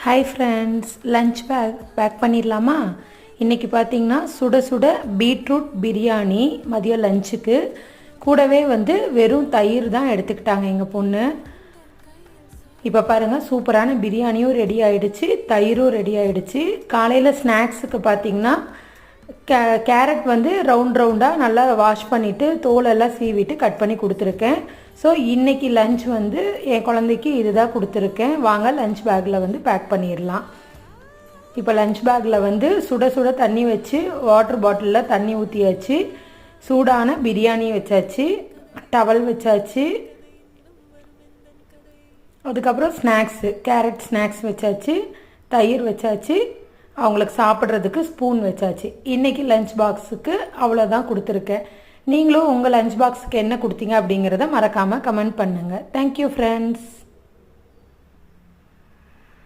Hi friends, lunch back பண்ணிடலாமா? இன்றைக்கி பார்த்திங்கன்னா சுட சுட பீட்ரூட் பிரியாணி மதியம் லஞ்சுக்கு. கூடவே வெறும் தயிர் தான் எடுத்துக்கிட்டாங்க எங்கள் பொண்ணு. இப்போ பாருங்கள், சூப்பரான பிரியாணியும் ரெடி ஆகிடுச்சு, தயிரும் ரெடி ஆகிடுச்சு. காலையில் ஸ்நாக்ஸுக்கு பார்த்திங்கன்னா கேரட் ரவுண்டாக நல்லா வாஷ் பண்ணிவிட்டு தோலெல்லாம் சீவிட்டு கட் பண்ணி கொடுத்துருக்கேன். ஸோ இன்றைக்கி லஞ்ச் என் குழந்தைக்கு இதுதான் கொடுத்துருக்கேன். வாங்க லஞ்ச் பேக்கில் பேக் பண்ணிடலாம். இப்போ லஞ்ச் பேக்கில் சுட சுட தண்ணி வச்சு வாட்டர் பாட்டிலில் தண்ணி ஊற்றியாச்சு. சூடான பிரியாணி வச்சாச்சு, டவல் வச்சாச்சு. அதுக்கப்புறம் கேரட் ஸ்நாக்ஸ் வச்சாச்சு, தயிர் வச்சாச்சு. அவங்களுக்கு சாப்பிட்றதுக்கு ஸ்பூன் வச்சாச்சு. இன்றைக்கி லஞ்ச் பாக்ஸுக்கு அவ்வளோதான் கொடுத்துருக்கேன். நீங்களும் உங்கள் லஞ்ச் பாக்ஸுக்கு என்ன கொடுத்தீங்க அப்படிங்கிறத மறக்காமல் கமெண்ட் பண்ணுங்கள். Thank you friends.